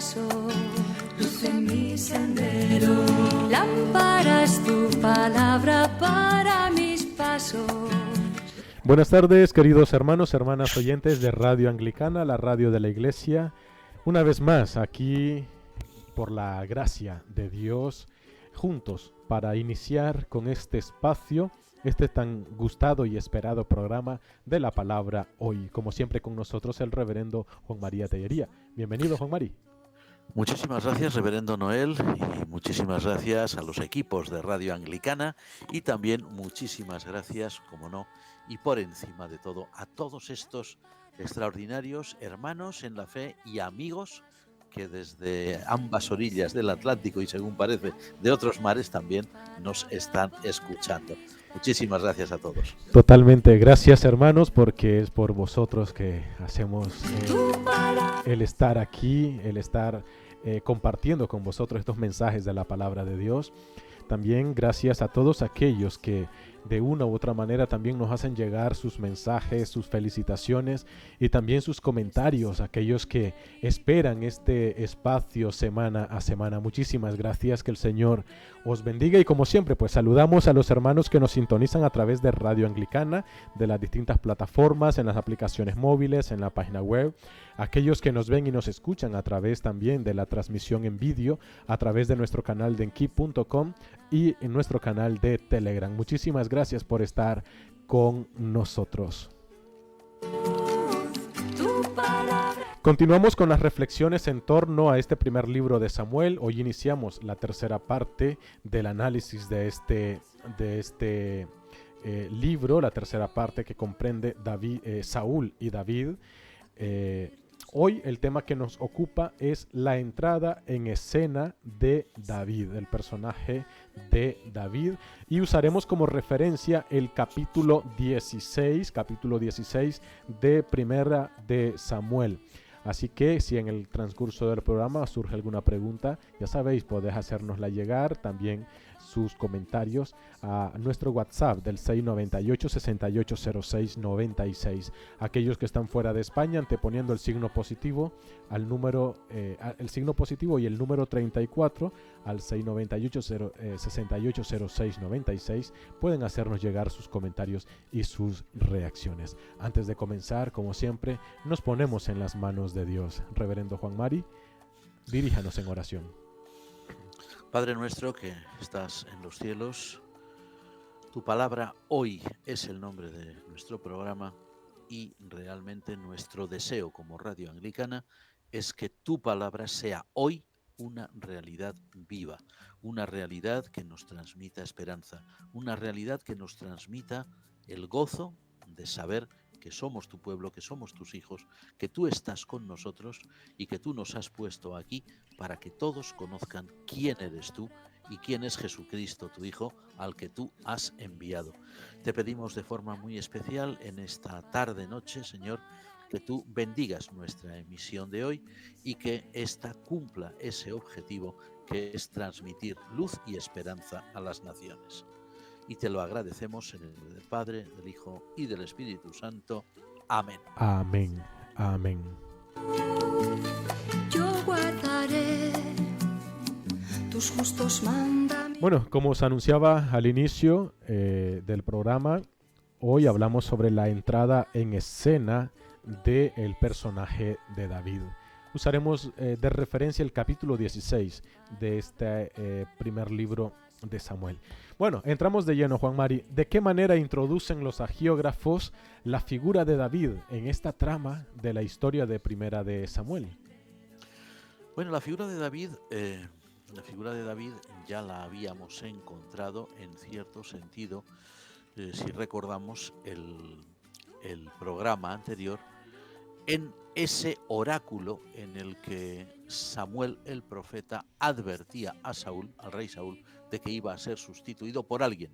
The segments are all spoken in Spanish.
pasos, luz en mi sendero. Lámpara es tu palabra para mis pasos. Buenas tardes, queridos hermanos, hermanas oyentes de Radio Anglicana, la radio de la Iglesia. Una vez más, aquí, por la gracia de Dios, juntos para iniciar con este espacio, este tan gustado y esperado programa de la palabra hoy. Como siempre con nosotros el reverendo Juan María Tellería. Bienvenido, Juan María. Muchísimas gracias, reverendo Noel, y muchísimas gracias a los equipos de Radio Anglicana y también muchísimas gracias, como no, y por encima de todo, a todos estos extraordinarios hermanos en la fe y amigos que desde ambas orillas del Atlántico y, según parece, de otros mares también nos están escuchando. Muchísimas gracias a todos. Totalmente, gracias hermanos, porque es por vosotros que hacemos el estar aquí, el estar compartiendo con vosotros estos mensajes de la palabra de Dios. También gracias a todos aquellos que de una u otra manera también nos hacen llegar sus mensajes, sus felicitaciones y también sus comentarios, aquellos que esperan este espacio semana a semana. Muchísimas gracias, que el Señor os bendiga, y como siempre pues saludamos a los hermanos que nos sintonizan a través de Radio Anglicana, de las distintas plataformas, en las aplicaciones móviles, en la página web, aquellos que nos ven y nos escuchan a través también de la transmisión en vídeo, a través de nuestro canal de enki.com y en nuestro canal de Telegram. Muchísimas gracias por estar con nosotros. Continuamos con las reflexiones en torno a este primer libro de Samuel. Hoy iniciamos la tercera parte del análisis de este libro, la tercera parte que comprende Saúl y David. Hoy el tema que nos ocupa es la entrada en escena de David, el personaje de David, y usaremos como referencia el capítulo 16 de Primera de Samuel. Así que si en el transcurso del programa surge alguna pregunta, ya sabéis, podéis hacérnosla llegar, también sus comentarios a nuestro WhatsApp del 698-6806-96. Aquellos que están fuera de España, anteponiendo el signo positivo al número, el signo positivo y el número 34 al 698-6806-96, pueden hacernos llegar sus comentarios y sus reacciones. Antes de comenzar, como siempre, nos ponemos en las manos de Dios. Reverendo Juan Mari, diríjanos en oración. Padre nuestro que estás en los cielos, tu palabra hoy es el nombre de nuestro programa, y realmente nuestro deseo como Radio Anglicana es que tu palabra sea hoy una realidad viva, una realidad que nos transmita esperanza, una realidad que nos transmita el gozo de saber que somos tu pueblo, que somos tus hijos, que tú estás con nosotros y que tú nos has puesto aquí para que todos conozcan quién eres tú y quién es Jesucristo, tu Hijo, al que tú has enviado. Te pedimos de forma muy especial en esta tarde-noche, Señor, que tú bendigas nuestra emisión de hoy y que ésta cumpla ese objetivo que es transmitir luz y esperanza a las naciones. Y te lo agradecemos en el nombre del Padre, del Hijo y del Espíritu Santo. Amén. Amén. Amén. Yo guardaré tus justos mandamientos. Bueno, como os anunciaba al inicio del programa, hoy hablamos sobre la entrada en escena del personaje de David. Usaremos de referencia el capítulo 16 de este primer libro de Samuel. Bueno, entramos de lleno, Juan Mari. ¿De qué manera introducen los agiógrafos la figura de David en esta trama de la historia de Primera de Samuel? Bueno, la figura de David ya la habíamos encontrado en cierto sentido, si recordamos el programa anterior, en ese oráculo en el que Samuel el profeta advertía a Saúl, al rey Saúl, de que iba a ser sustituido por alguien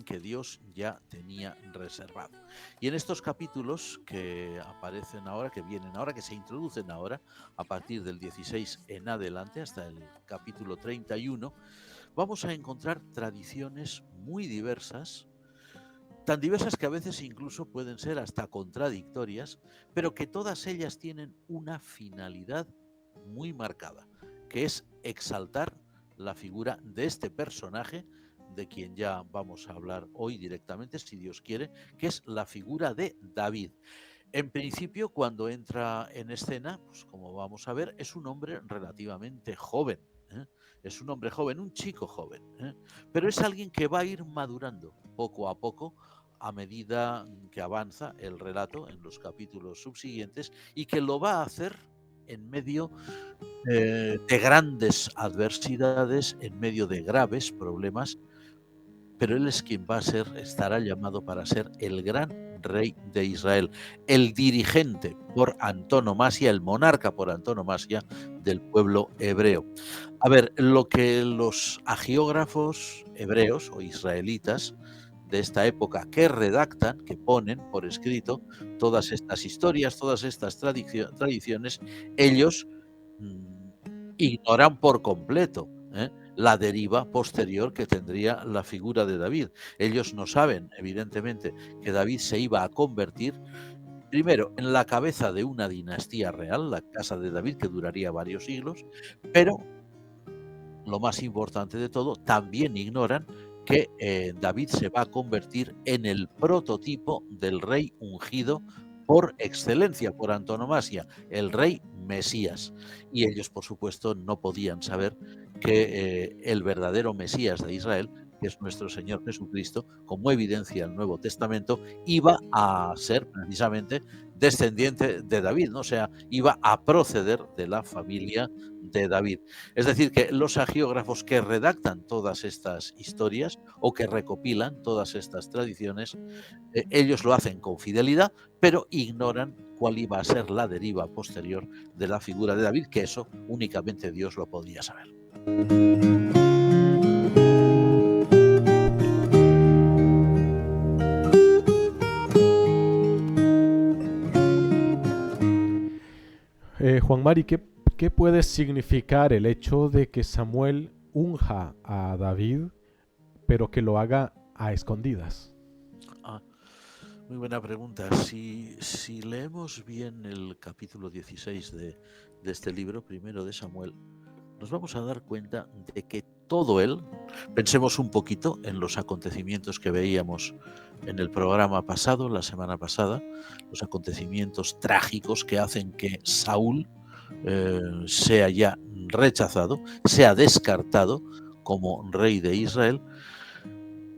que Dios ya tenía reservado. Y en estos capítulos que aparecen ahora, que vienen ahora, que se introducen ahora, a partir del 16 en adelante hasta el capítulo 31, vamos a encontrar tradiciones muy diversas, tan diversas que a veces incluso pueden ser hasta contradictorias, pero que todas ellas tienen una finalidad, y es la muy marcada, que es exaltar la figura de este personaje de quien ya vamos a hablar hoy directamente, si Dios quiere, que es la figura de David. En principio, cuando entra en escena, pues como vamos a ver, es un hombre relativamente joven, ¿eh? Es un hombre joven, un chico joven, ¿eh? Pero es alguien que va a ir madurando poco a poco a medida que avanza el relato en los capítulos subsiguientes y que lo va a hacer en medio de grandes adversidades, en medio de graves problemas, pero él es quien va a ser, estará llamado para ser el gran rey de Israel, el dirigente por antonomasia, el monarca por antonomasia del pueblo hebreo. A ver, lo que los agiógrafos hebreos o israelitas de esta época que redactan, que ponen por escrito todas estas historias, todas estas tradiciones, ellos ignoran por completo, ¿eh?, la deriva posterior que tendría la figura de David. Ellos no saben, evidentemente, que David se iba a convertir primero en la cabeza de una dinastía real, la casa de David, que duraría varios siglos, pero lo más importante de todo, también ignoran que David se va a convertir en el prototipo del rey ungido por excelencia, por antonomasia, el rey Mesías. Y ellos, por supuesto, no podían saber que el verdadero Mesías de Israel, que es nuestro Señor Jesucristo, como evidencia el Nuevo Testamento, iba a ser precisamente descendiente de David, ¿no? O sea, iba a proceder de la familia de David. Es decir, que los agiógrafos que redactan todas estas historias o que recopilan todas estas tradiciones, ellos lo hacen con fidelidad, pero ignoran cuál iba a ser la deriva posterior de la figura de David, que eso únicamente Dios lo podía saber. Juan Mari, ¿qué puede significar el hecho de que Samuel unja a David, pero que lo haga a escondidas? Muy buena pregunta. Si leemos bien el capítulo 16 de este libro, primero de Samuel, nos vamos a dar cuenta de que todo él, pensemos un poquito en los acontecimientos que veíamos en el programa pasado, la semana pasada, los acontecimientos trágicos que hacen que Saúl sea ya rechazado, sea descartado como rey de Israel.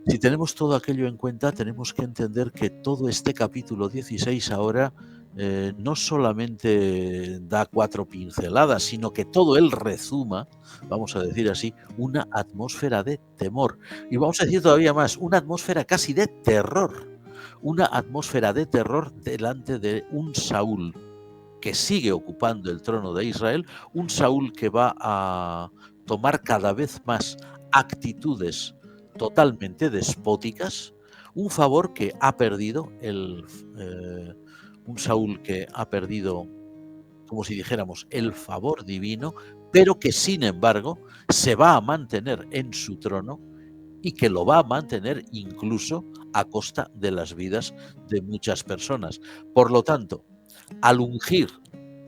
Si tenemos todo aquello en cuenta, tenemos que entender que todo este capítulo 16 ahora no solamente da 4 pinceladas, sino que todo él rezuma, vamos a decir así, una atmósfera de temor. Y vamos a decir todavía más, una atmósfera casi de terror. Una atmósfera de terror delante de un Saúl que sigue ocupando el trono de Israel, un Saúl que va a tomar cada vez más actitudes totalmente despóticas, un favor que ha perdido, un Saúl que ha perdido, como si dijéramos, el favor divino, pero que sin embargo se va a mantener en su trono y que lo va a mantener incluso a costa de las vidas de muchas personas. Por lo tanto, al ungir,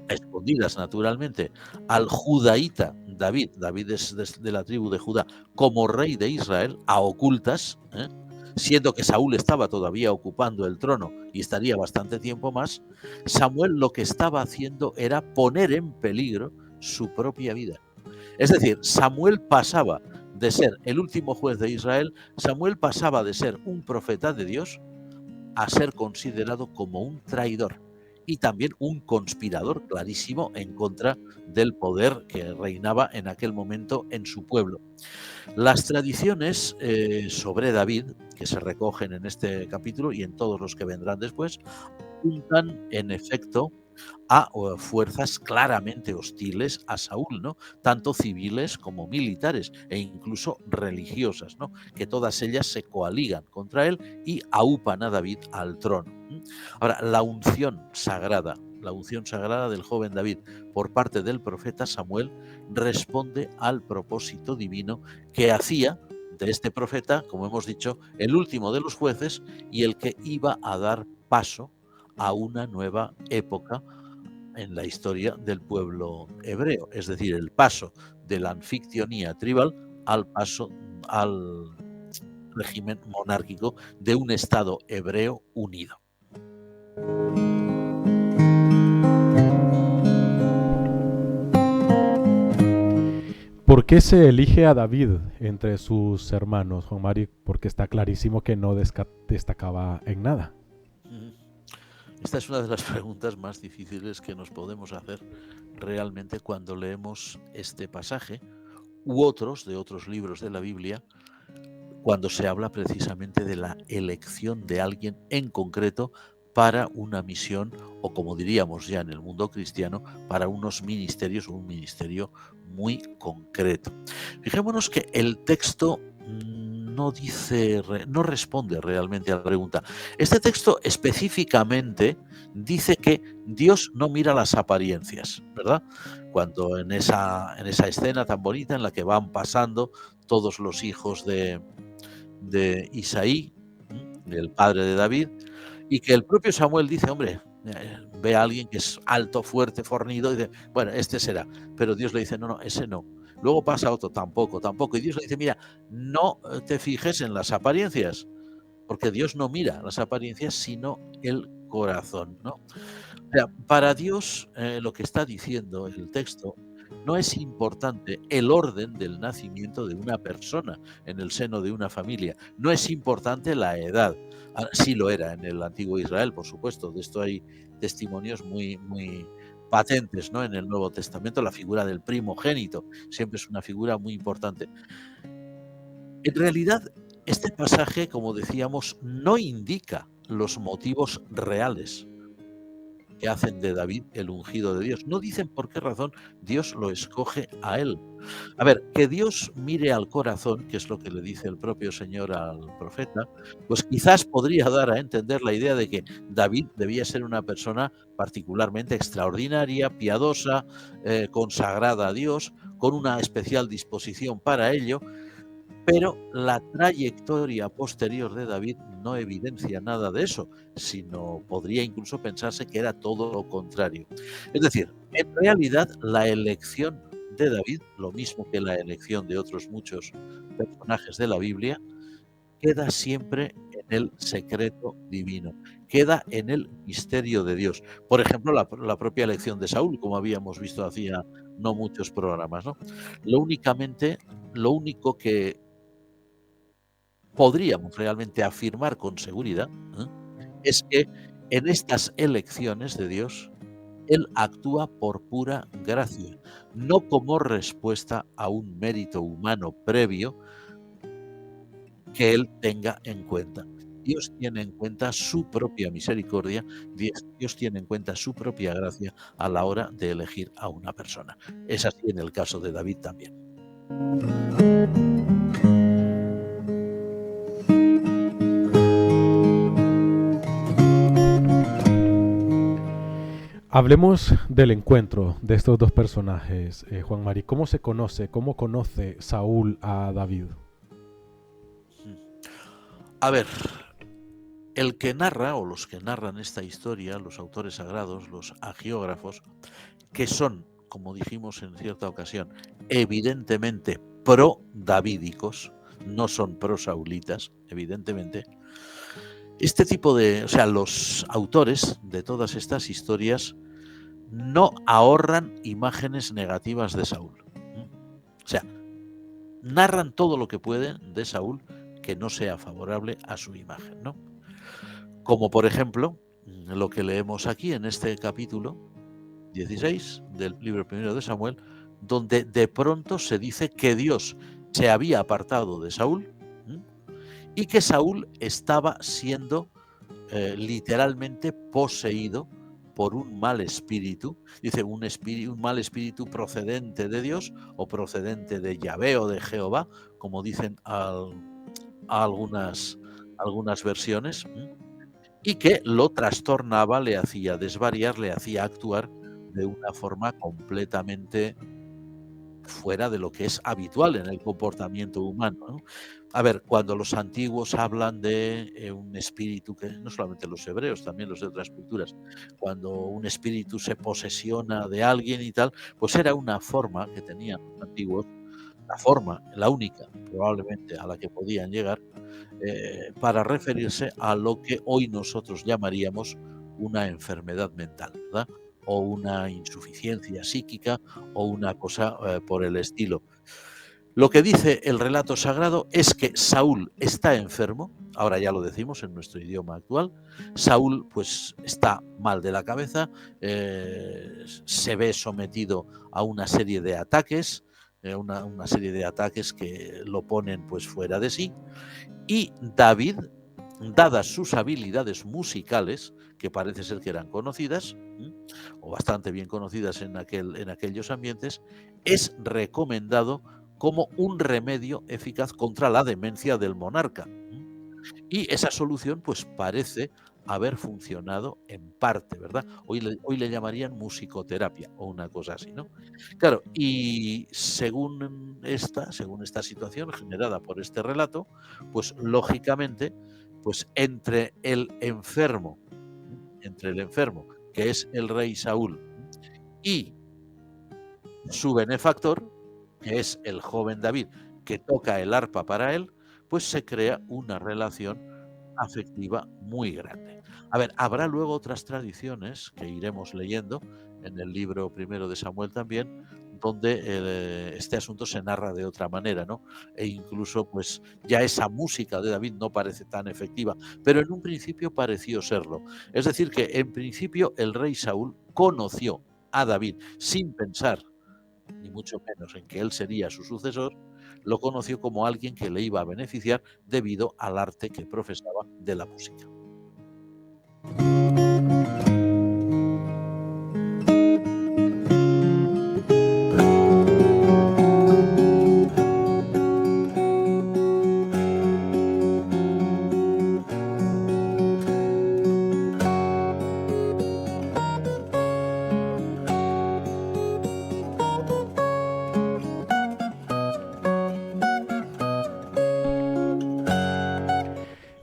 a escondidas naturalmente, al judaíta David, David es de la tribu de Judá, como rey de Israel, a ocultas, siendo que Saúl estaba todavía ocupando el trono y estaría bastante tiempo más, Samuel lo que estaba haciendo era poner en peligro su propia vida. Es decir, Samuel pasaba de ser el último juez de Israel, Samuel pasaba de ser un profeta de Dios a ser considerado como un traidor y también un conspirador clarísimo en contra del poder que reinaba en aquel momento en su pueblo. Las tradiciones sobre David, que se recogen en este capítulo y en todos los que vendrán después, apuntan en efecto a fuerzas claramente hostiles a Saúl, ¿no? Tanto civiles como militares e incluso religiosas, ¿no? Que todas ellas se coaligan contra él y aupan a David al trono. Ahora, la unción sagrada del joven David por parte del profeta Samuel responde al propósito divino que hacía de este profeta, como hemos dicho, el último de los jueces y el que iba a dar paso a una nueva época en la historia del pueblo hebreo, es decir, el paso de la anfictionía tribal al régimen monárquico de un Estado hebreo unido. ¿Por qué se elige a David entre sus hermanos, Juan Mari? Porque está clarísimo que no destacaba en nada. Esta es una de las preguntas más difíciles que nos podemos hacer realmente cuando leemos este pasaje u otros de otros libros de la Biblia, cuando se habla precisamente de la elección de alguien en concreto para una misión, o como diríamos ya en el mundo cristiano, para unos ministerios o un ministerio muy concreto. Fijémonos que el texto no responde realmente a la pregunta. Este texto específicamente dice que Dios no mira las apariencias, ¿verdad? Cuando en esa escena tan bonita en la que van pasando todos los hijos de Isaí, del padre de David, y que el propio Samuel dice, hombre, ve a alguien que es alto, fuerte, fornido, y dice, bueno, este será. Pero Dios le dice, no, ese no. Luego pasa otro, tampoco. Y Dios le dice, mira, no te fijes en las apariencias, porque Dios no mira las apariencias, sino el corazón, ¿no? O sea, para Dios, lo que está diciendo el texto, no es importante el orden del nacimiento de una persona en el seno de una familia, no es importante la edad. Sí lo era en el antiguo Israel, por supuesto, de esto hay testimonios muy, muy patentes, ¿no? En el Nuevo Testamento, la figura del primogénito siempre es una figura muy importante. En realidad, este pasaje, como decíamos, no indica los motivos reales que hacen de David el ungido de Dios. No dicen por qué razón Dios lo escoge a él. A ver, que Dios mire al corazón, que es lo que le dice el propio Señor al profeta, pues quizás podría dar a entender la idea de que David debía ser una persona particularmente extraordinaria, piadosa, consagrada a Dios, con una especial disposición para ello, pero la trayectoria posterior de David no evidencia nada de eso, sino podría incluso pensarse que era todo lo contrario. Es decir, en realidad la elección de David, lo mismo que la elección de otros muchos personajes de la Biblia, queda siempre en el secreto divino, queda en el misterio de Dios. Por ejemplo, la propia elección de Saúl, como habíamos visto hacía no muchos programas, ¿no? Lo único que podríamos realmente afirmar con seguridad, es que en estas elecciones de Dios, Él actúa por pura gracia, no como respuesta a un mérito humano previo que Él tenga en cuenta. Dios tiene en cuenta su propia misericordia, Dios tiene en cuenta su propia gracia a la hora de elegir a una persona. Es así en el caso de David también. Hablemos del encuentro de estos dos personajes, Juan Mari. ¿Cómo se conoce, cómo conoce Saúl a David? A ver, el que narra, o los que narran esta historia, los autores sagrados, los hagiógrafos, que son, como dijimos en cierta ocasión, evidentemente pro-davídicos, no son pro-saulitas, evidentemente. Este tipo o sea, los autores de todas estas historias no ahorran imágenes negativas de Saúl. O sea, narran todo lo que pueden de Saúl que no sea favorable a su imagen, ¿no? Como por ejemplo, lo que leemos aquí en este capítulo 16 del libro primero de Samuel, donde de pronto se dice que Dios se había apartado de Saúl y que Saúl estaba siendo literalmente poseído por un mal espíritu, dice un mal espíritu procedente de Dios o procedente de Yahvé o de Jehová, como dicen algunas versiones, y que lo trastornaba, le hacía desvariar, le hacía actuar de una forma completamente fuera de lo que es habitual en el comportamiento humano, ¿no? A ver, cuando los antiguos hablan de un espíritu, que no solamente los hebreos, también los de otras culturas, cuando un espíritu se posesiona de alguien y tal, pues era una forma que tenían los antiguos, la forma, la única probablemente a la que podían llegar, para referirse a lo que hoy nosotros llamaríamos una enfermedad mental, ¿verdad? O una insuficiencia psíquica o una cosa por el estilo. Lo que dice el relato sagrado es que Saúl está enfermo, ahora ya lo decimos en nuestro idioma actual. Saúl pues está mal de la cabeza, se ve sometido a una serie de ataques, una serie de ataques que lo ponen pues fuera de sí, y David, dadas sus habilidades musicales, que parece ser que eran conocidas, o bastante bien conocidas en aquellos ambientes, es recomendado como un remedio eficaz contra la demencia del monarca. Y esa solución pues parece haber funcionado en parte, ¿verdad? Hoy le llamarían musicoterapia o una cosa así, ¿no? Claro, y según esta situación generada por este relato, pues lógicamente, pues entre el enfermo, que es el rey Saúl, y su benefactor, que es el joven David, que toca el arpa para él, pues se crea una relación afectiva muy grande. A ver, habrá luego otras tradiciones que iremos leyendo en el libro primero de Samuel también, donde este asunto se narra de otra manera, ¿no? E incluso, pues, ya esa música de David no parece tan efectiva, pero en un principio pareció serlo. Es decir, que en principio el rey Saúl conoció a David sin pensar ni mucho menos en que él sería su sucesor, lo conoció como alguien que le iba a beneficiar debido al arte que profesaba de la música.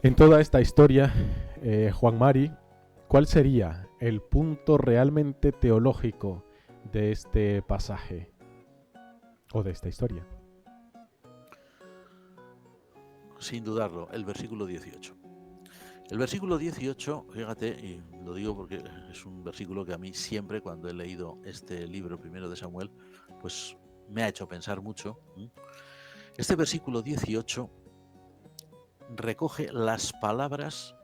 En toda esta historia, Juan Mari, ¿cuál sería el punto realmente teológico de este pasaje o de esta historia? Sin dudarlo, el versículo 18. El versículo 18, fíjate, y lo digo porque es un versículo que a mí siempre, cuando he leído este libro primero de Samuel, pues me ha hecho pensar mucho. Este versículo 18 recoge las palabras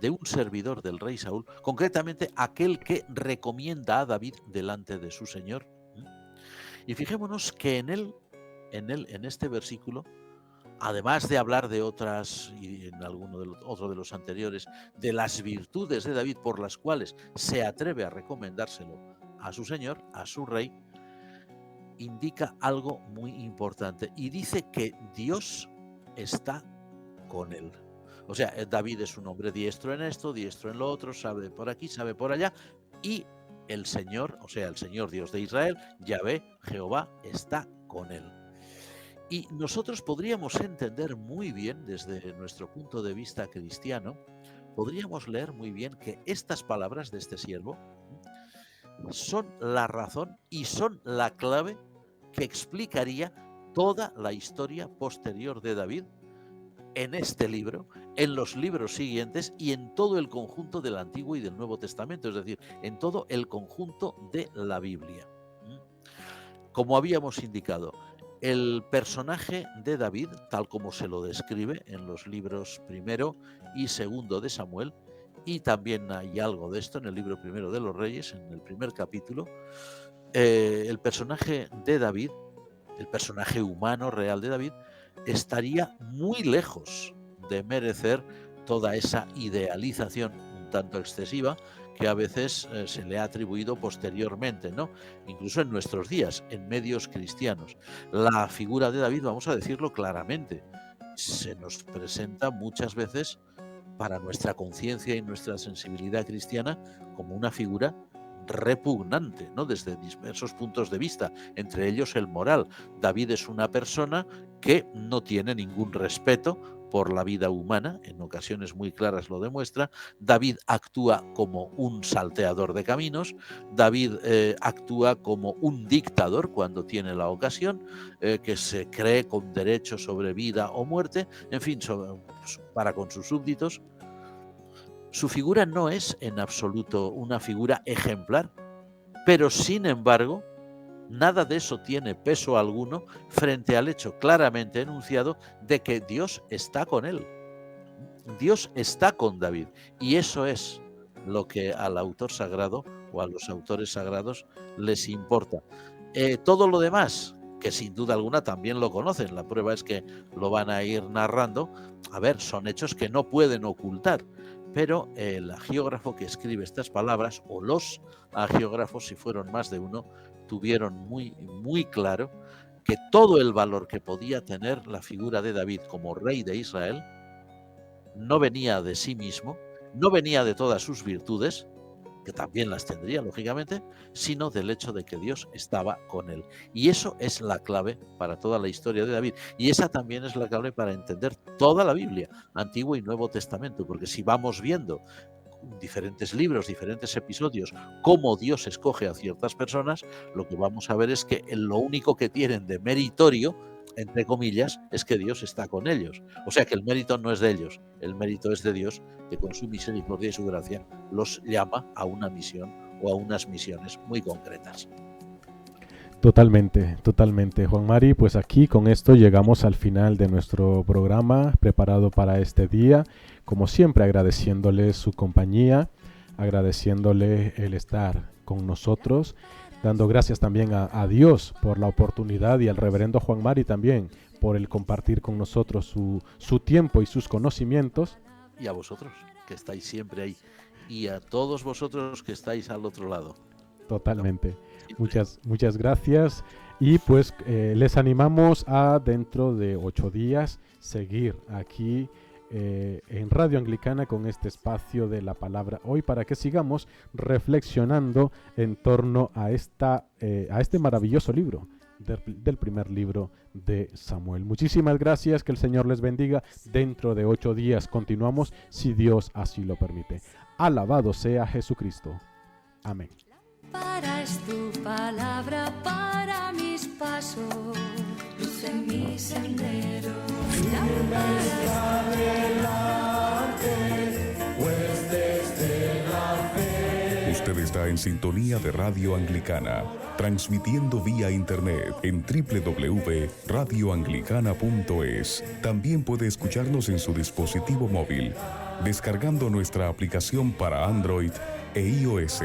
de un servidor del rey Saúl, concretamente aquel que recomienda a David delante de su señor. Y fijémonos que en este versículo, además de hablar de otras, y en otro de los anteriores, de las virtudes de David por las cuales se atreve a recomendárselo a su señor, a su rey, indica algo muy importante y dice que Dios está con él. O sea, David es un hombre diestro en esto, diestro en lo otro, sabe por aquí, sabe por allá, y el Señor, o sea, el Señor Dios de Israel, Yahvé, Jehová, está con él. Y nosotros podríamos entender muy bien, desde nuestro punto de vista cristiano, podríamos leer muy bien que estas palabras de este siervo son la razón y son la clave que explicaría toda la historia posterior de David en este libro, en los libros siguientes y en todo el conjunto del Antiguo y del Nuevo Testamento, es decir, en todo el conjunto de la Biblia. Como habíamos indicado, el personaje de David, tal como se lo describe en los libros primero y segundo de Samuel, y también hay algo de esto en el libro primero de los Reyes, en el primer capítulo, el personaje de David, el personaje humano real de David, estaría muy lejos de merecer toda esa idealización un tanto excesiva que a veces se le ha atribuido posteriormente, ¿no? Incluso en nuestros días, en medios cristianos. La figura de David, vamos a decirlo claramente, se nos presenta muchas veces para nuestra conciencia y nuestra sensibilidad cristiana como una figura repugnante, ¿no? Desde diversos puntos de vista, entre ellos el moral. David es una persona que no tiene ningún respeto por la vida humana, en ocasiones muy claras lo demuestra. David actúa como un salteador de caminos, David actúa como un dictador cuando tiene la ocasión, que se cree con derecho sobre vida o muerte, en fin, para con sus súbditos. Su figura no es en absoluto una figura ejemplar, pero sin embargo, nada de eso tiene peso alguno frente al hecho claramente enunciado de que Dios está con él. Dios está con David, y eso es lo que al autor sagrado o a los autores sagrados les importa. Todo lo demás, que sin duda alguna también lo conocen, la prueba es que lo van a ir narrando, a ver, son hechos que no pueden ocultar, pero el hagiógrafo que escribe estas palabras, o los hagiógrafos, si fueron más de uno, tuvieron muy, muy claro que todo el valor que podía tener la figura de David como rey de Israel no venía de sí mismo, no venía de todas sus virtudes, que también las tendría, lógicamente, sino del hecho de que Dios estaba con él. Y eso es la clave para toda la historia de David. Y esa también es la clave para entender toda la Biblia, Antiguo y Nuevo Testamento, porque si vamos viendo diferentes libros, diferentes episodios, cómo Dios escoge a ciertas personas, lo que vamos a ver es que lo único que tienen de meritorio, entre comillas, es que Dios está con ellos. O sea que el mérito no es de ellos, el mérito es de Dios, que con su misericordia y su gracia los llama a una misión o a unas misiones muy concretas. Totalmente, totalmente, Juan Mari. Pues aquí con esto llegamos al final de nuestro programa preparado para este día. Como siempre, agradeciéndole su compañía, agradeciéndole el estar con nosotros, dando gracias también a Dios por la oportunidad y al reverendo Juan Mari también por el compartir con nosotros su tiempo y sus conocimientos. Y a vosotros, que estáis siempre ahí, y a todos vosotros que estáis al otro lado. Totalmente. Muchas gracias. Y pues les animamos a dentro de 8 días seguir aquí en Radio Anglicana con este espacio de la palabra hoy, para que sigamos reflexionando en torno a este maravilloso libro del primer libro de Samuel. Muchísimas gracias, que el Señor les bendiga. Dentro de 8 días continuamos, si Dios así lo permite. Alabado sea Jesucristo. Amén. Para es tu palabra para mis pasos, luz en mi sendero. Usted está en sintonía de Radio Anglicana, transmitiendo vía internet en www.radioanglicana.es. También puede escucharnos en su dispositivo móvil, descargando nuestra aplicación para Android e iOS.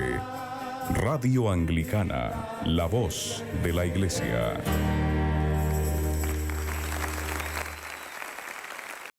Radio Anglicana, la voz de la Iglesia.